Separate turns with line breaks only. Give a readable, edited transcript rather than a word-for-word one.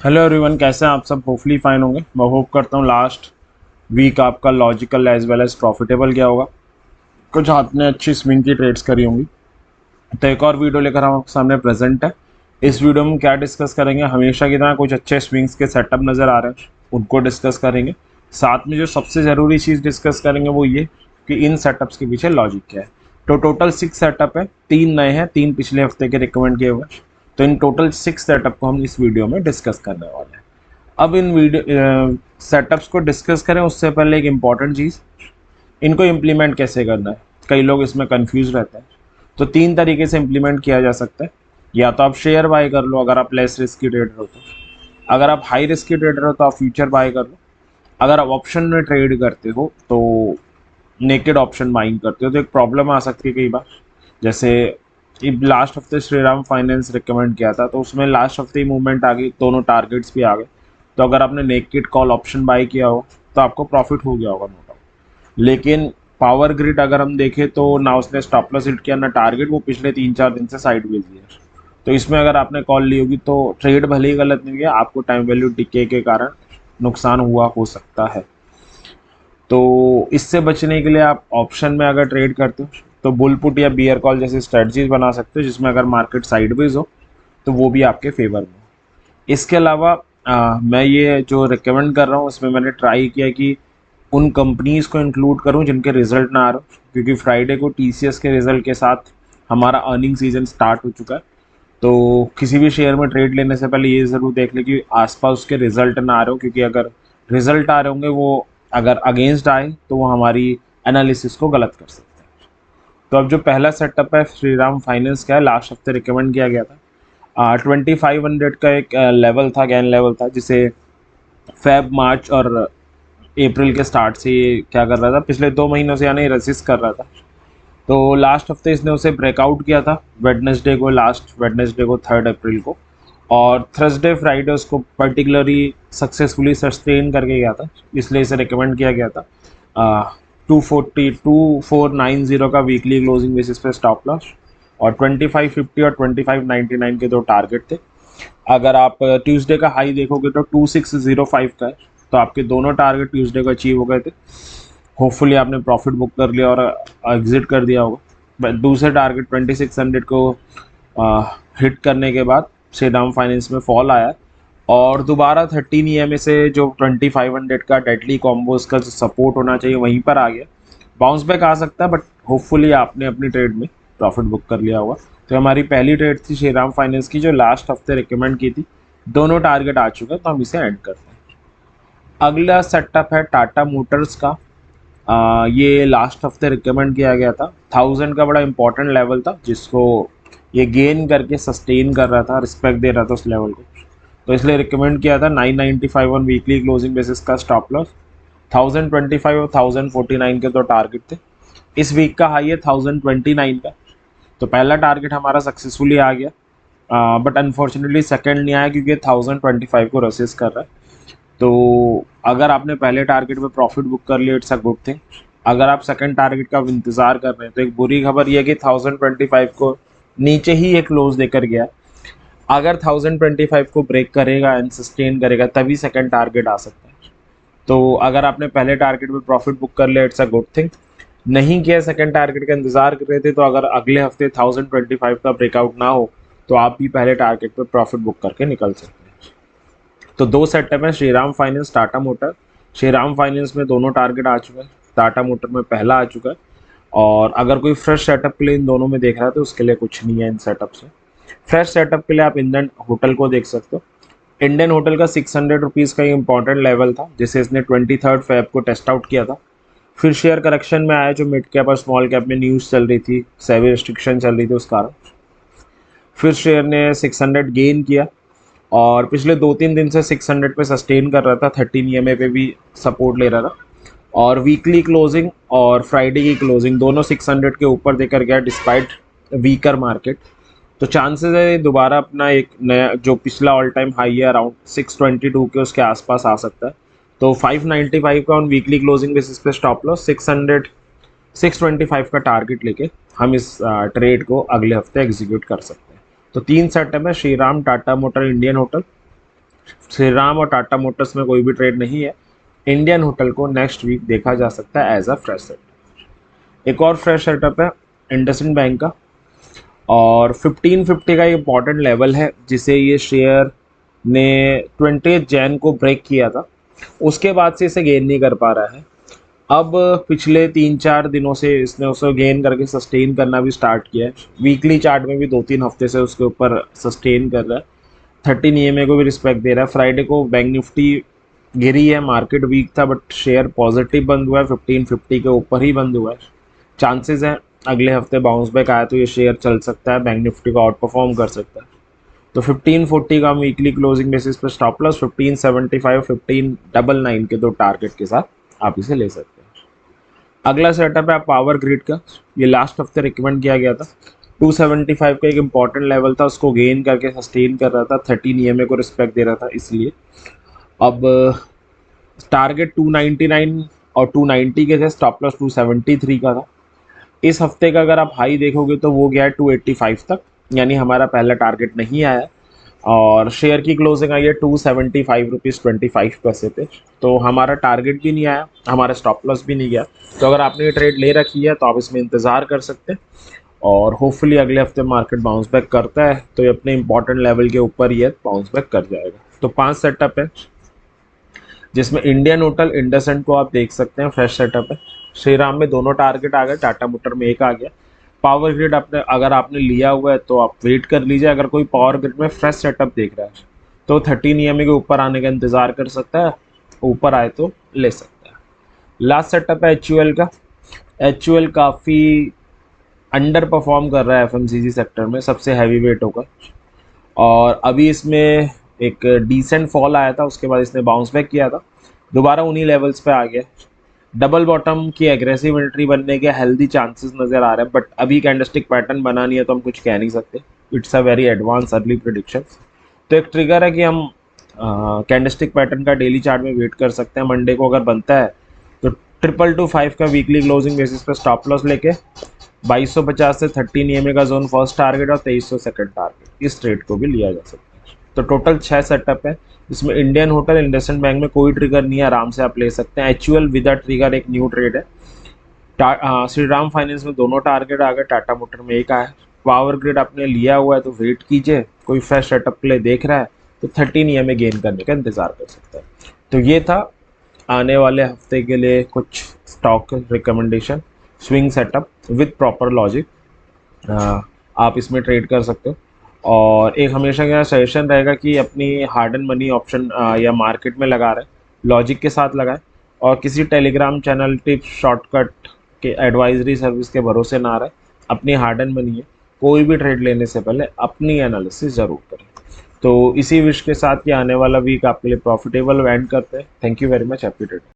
Hello everyone, कैसे हैं आप सब? होपफुली फाइन होंगे। मैं होप करता हूँ लास्ट वीक आपका logical as well as profitable गया होगा। कुछ आपने अच्छी स्विंग की ट्रेड्स करी होंगी। तो एक और वीडियो लेकर हम आपके सामने प्रेजेंट है। इस वीडियो में क्या डिस्कस करेंगे, हमेशा की तरह कुछ अच्छे स्विंग्स के सेटअप नज़र आ रहे हैं, उनको डिस्कस करेंगे। साथ में जो सबसे ज़रूरी चीज़ डिस्कस करेंगे वो ये कि इन सेटअप्स के पीछे लॉजिक क्या है। तो टोटल 6 सेटअप है, 3 नए हैं, 3 पिछले हफ्ते के रिकमेंड किए हुए हैं। तो इन टोटल 6 सेटअप को हम इस वीडियो में डिस्कस करने वाले हैं। अब इन वीडियो सेटअप्स को डिस्कस करें उससे पहले एक इम्पॉर्टेंट चीज़, इनको इम्प्लीमेंट कैसे करना है। कई लोग इसमें कंफ्यूज रहते हैं। तो 3 तरीके से इम्प्लीमेंट किया जा सकता है। या तो आप शेयर बाय कर लो अगर आप लेस रिस्की ट्रेडर हो तो। अगर आप हाई रिस्की ट्रेडर हो तो आप फ्यूचर बाय कर लो। अगर आप ऑप्शन में ट्रेड करते हो तो नेकेड ऑप्शन बाइंग करते हो तो एक प्रॉब्लम आ सकती है कई बार। जैसे लास्ट हफ्ते श्रीराम फाइनेंस रिकमेंड किया था तो उसमें लास्ट हफ्ते ही मूवमेंट आ गई, दोनों टारगेट्स भी आ गए। तो अगर आपने नेकेड कॉल ऑप्शन बाय किया हो तो आपको प्रॉफिट हो गया होगा, नो डाउट। लेकिन पावर ग्रिड अगर हम देखें तो ना उसने स्टॉप लॉस हिट किया ना टारगेट, वो पिछले 3-4 दिन से साइडवेज है। तो इसमें अगर आपने कॉल ली होगी तो ट्रेड भले ही गलत नहीं गया, आपको टाइम वैल्यू डिके के कारण नुकसान हुआ हो सकता है। तो इससे बचने के लिए आप ऑप्शन में अगर ट्रेड करते हो तो बुल पुट या बियर कॉल जैसी स्ट्रेटजीज बना सकते हो, जिसमें अगर मार्केट साइडवेज हो तो वो भी आपके फेवर में हो। इसके अलावा मैं ये जो रिकमेंड कर रहा हूँ उसमें मैंने ट्राई किया कि उन कंपनीज़ को इंक्लूड करूँ जिनके रिजल्ट ना आ रहे हो, क्योंकि फ्राइडे को टीसीएस के रिजल्ट के साथ हमारा अर्निंग सीजन स्टार्ट हो चुका है। तो किसी भी शेयर में ट्रेड लेने से पहले ये ज़रूर देख ले कि आसपास उसके रिजल्ट ना आ रहे हो, क्योंकि अगर रिजल्ट आ रहे होंगे वो अगर अगेंस्ट आए तो वो हमारी एनालिसिस को गलत कर सकते हैं। तो अब जो पहला सेटअप है श्रीराम फाइनेंस का है, लास्ट हफ्ते रिकमेंड किया गया था। 2500 का एक लेवल था, गैन लेवल था, जिसे फेब मार्च और अप्रैल के स्टार्ट से ये क्या कर रहा था, पिछले 2 महीनों से यानी रेसिस्ट कर रहा था। तो लास्ट हफ्ते इसने उसे ब्रेकआउट किया था वेडनेसडे को, लास्ट वेडनेसडे को 3 अप्रैल को। और थर्सडे फ्राइडे उसको पर्टिकुलरली सक्सेसफुली सस्टेन करके गया था, इसलिए इसे रिकमेंड किया गया था। 240 2490 का वीकली क्लोजिंग बेसिस पे स्टॉप लॉस, और 2550 और 2599 के 2 टारगेट थे। अगर आप ट्यूसडे का हाई देखोगे तो 2605 का है। तो आपके दोनों टारगेट ट्यूसडे को अचीव हो गए थे। होपफुली आपने प्रॉफिट बुक कर लिया और एग्जिट कर दिया होगा। दूसरे टारगेट 2600 को हिट करने के बाद श्रीराम फाइनेंस में फॉल आया, और दोबारा 13 ईएमए से जो 2500 का डेडली कॉम्बोज का जो सपोर्ट होना चाहिए वहीं पर आ गया। बाउंस बैक आ सकता है, बट होपफुली आपने अपनी ट्रेड में प्रॉफिट बुक कर लिया होगा। तो हमारी पहली ट्रेड थी श्रीराम फाइनेंस की, जो लास्ट हफ्ते रिकमेंड की थी। दोनों टारगेट आ चुके हैं, तो हम इसे एंड करते हैं। अगला सेटअप है टाटा मोटर्स का। ये लास्ट हफ्ते रिकमेंड किया गया था। 1000 का बड़ा इंपॉर्टेंट लेवल था जिसको ये गेन करके सस्टेन कर रहा था, रिस्पेक्ट दे रहा था उस लेवल को। तो इसलिए रिकमेंड किया था 995 ऑन वीकली क्लोजिंग बेसिस का स्टॉप लॉस। 1025 और 1049 के 2 टारगेट थे। इस वीक का हाई है 1029 का। तो पहला टारगेट हमारा सक्सेसफुली आ गया, बट अनफॉर्चुनेटली सेकंड नहीं आया क्योंकि 1025 को रेसिस्ट कर रहा है। तो अगर आपने पहले टारगेट में प्रॉफिट बुक कर लिया, इट्स अ गुड थिंग। अगर आप सेकंड टारगेट का इंतजार कर रहे हैं तो एक बुरी खबर यह है कि 1025 को नीचे ही एक क्लोज देकर गया। अगर 1025 को ब्रेक करेगा एंड सस्टेन करेगा तभी सेकंड टारगेट आ सकता है। तो अगर आपने पहले टारगेट में प्रॉफिट बुक कर लिया, इट्स अ गुड थिंग। नहीं किया, सेकंड टारगेट का इंतजार कर रहे थे, तो अगर अगले हफ्ते 1025 का ब्रेकआउट ना हो तो आप भी पहले टारगेट पे प्रॉफिट बुक करके निकल सकते हैं। तो 2 सेटअप है, Shriram finance, Tata motor. Shriram finance में दोनों टारगेट आ चुके हैं, टाटा मोटर में पहला आ चुका है। और अगर कोई फ्रेश सेटअप के लिए इन दोनों में देख रहा है तो उसके लिए कुछ नहीं है इन सेटअप से। फ्रेश सेटअप के लिए आप इंडियन होटल को देख सकते हो। इंडियन होटल का 600 रुपीज़ का इंपॉर्टेंट लेवल था जिसे इसने 23 फेब को टेस्ट आउट किया था। फिर शेयर करेक्शन में आया, जो मिड कैप और स्मॉल कैप में न्यूज़ चल रही थी, सेवी रिस्ट्रिक्शन चल रही थी उस कारण। फिर शेयर ने 600 गेन किया, और पिछले 2-3 दिन से 600 पे सस्टेन कर रहा था, 13 ईएमए पे भी सपोर्ट ले रहा था। और वीकली क्लोजिंग और फ्राइडे की क्लोजिंग दोनों 600 के ऊपर देकर गया डिस्पाइट वीकर मार्केट। तो चांसेस है दोबारा अपना एक नया जो पिछला ऑल टाइम हाई है अराउंड 622 के उसके आसपास आ सकता है। तो 595 का ऑन वीकली क्लोजिंग बेसिस पे स्टॉप लॉस, 625 का टारगेट लेके हम इस ट्रेड को अगले हफ्ते एग्जीक्यूट कर सकते हैं। तो 3 सेटअप है, Shriram, Tata motor, Indian hotel. Shri Ram और टाटा मोटर्स में कोई भी ट्रेड नहीं है। इंडियन होटल को नेक्स्ट वीक देखा जा सकता है एज अ फ्रेश सेटअप। एक और फ्रेश सेटअप है इंडसइंड बैंक का, और 1550 का इम्पॉर्टेंट लेवल है जिसे ये शेयर ने 20 जैन को ब्रेक किया था। उसके बाद से इसे गेन नहीं कर पा रहा है। अब पिछले 3-4 दिनों से इसने उसे गेन करके सस्टेन करना भी स्टार्ट किया है। वीकली चार्ट में भी 2-3 हफ्ते से उसके ऊपर सस्टेन कर रहा है। 13 EMA को भी रिस्पेक्ट दे रहा है। फ्राइडे को बैंक निफ्टी गिरी है, मार्केट वीक था, बट शेयर पॉजिटिव बंद हुआ है, 1550 के ऊपर ही बंद हुआ है। चांसेस हैं अगले हफ्ते बाउंस बैक आया तो ये शेयर चल सकता है, बैंक निफ्टी को आउट परफॉर्म कर सकता है। तो 1540 का हम वीकली क्लोजिंग बेसिस पे स्टॉप लॉस, 1575 1599 के 2 टारगेट के साथ आप इसे ले सकते हैं। अगला सेटअप है पावर ग्रिड का। ये लास्ट हफ्ते रिकमेंड किया गया था। 275 का एक इंपॉर्टेंट लेवल था, उसको गेन करके सस्टेन कर रहा था, 13 EMA को रिस्पेक्ट दे रहा था, इसलिए अब टारगेट 299 और 290 के थे, स्टॉप लॉस 273 का था। इस हफ्ते का अगर आप हाई देखोगे तो वो गया है 285 तक, यानी हमारा पहला टारगेट नहीं आया। और शेयर की क्लोजिंग आई है 275 रुपीज़ 25 पैसे पे, तो हमारा टारगेट भी नहीं आया, हमारा स्टॉप लॉस भी नहीं गया। तो अगर आपने ये ट्रेड ले रखी है तो आप इसमें इंतज़ार कर सकते हैं, और होपफुली अगले हफ्ते मार्केट बाउंस बैक करता है तो ये अपने इंपॉर्टेंट लेवल के ऊपर ही बाउंस बैक कर जाएगा। तो 5 सेटअप है जिसमें इंडियन होटल, इंडसइंड को आप देख सकते हैं, फ्रेश सेटअप है। श्रीराम में दोनों टारगेट आ गए, टाटा मोटर में एक आ गया। पावर ग्रिड अगर आपने लिया हुआ है तो आप वेट कर लीजिए। अगर कोई पावर ग्रिड में फ्रेश सेटअप देख रहा है तो 13 EMA के ऊपर आने का इंतज़ार कर सकता है, ऊपर आए तो ले सकता है। लास्ट सेटअप है HUL का। HUL काफ़ी अंडर परफॉर्म कर रहा है FMCG सेक्टर में, सबसे हैवी वेट होगा, और अभी इसमें एक डिसेंट फॉल आया था, उसके बाद इसने बाउंस बैक किया था, दोबारा उन्हीं लेवल्स पे आ गया। डबल बॉटम की एग्रेसिव एंट्री बनने के हेल्दी चांसेस नज़र आ रहे हैं, बट अभी कैंडलस्टिक पैटर्न बना नहीं है तो हम कुछ कह नहीं सकते। It's a very advance early prediction. तो एक ट्रिगर है कि हम कैंडलस्टिक पैटर्न का डेली चार्ट में वेट कर सकते हैं। मंडे को अगर बनता है तो 222 का वीकली क्लोजिंग बेसिस पे स्टॉप लॉस लेके 2250 से 13 EMA का जोन फर्स्ट टारगेट और 2300 सेकंड टारगेट, इस ट्रेड को भी लिया जा सकता है। तो टोटल 6 सेटअप है, इसमें इंडियन होटल, इंडसइंड बैंक में कोई ट्रिगर नहीं है, आराम से आप ले सकते हैं। HUL विद ट्रिगर एक न्यू ट्रेड है। श्रीराम फाइनेंस में दोनों टारगेट आ गए, टाटा मोटर में एक आया। पावर ग्रिड आपने लिया हुआ है तो वेट कीजिए, कोई फ्रेश सेटअप प्ले देख रहा है तो 13 EMA गेन करने का इंतजार कर सकता है। तो ये था आने वाले हफ्ते के लिए कुछ stock recommendation, swing setup with proper logic, आप इसमें ट्रेड कर सकते हो। और एक हमेशा का सजेशन रहेगा कि अपनी हार्ड एंड मनी ऑप्शन या मार्केट में लगा रहे लॉजिक के साथ लगाएं, और किसी टेलीग्राम चैनल टिप्स शॉर्टकट के एडवाइजरी सर्विस के भरोसे ना रहे। अपनी हार्ड एंड मनी है, कोई भी ट्रेड लेने से पहले अपनी एनालिसिस ज़रूर करें। तो इसी विश के साथ कि आने वाला वीक आपके लिए प्रॉफिटेबल एंड करते हैं। Thank you very much, happy trading.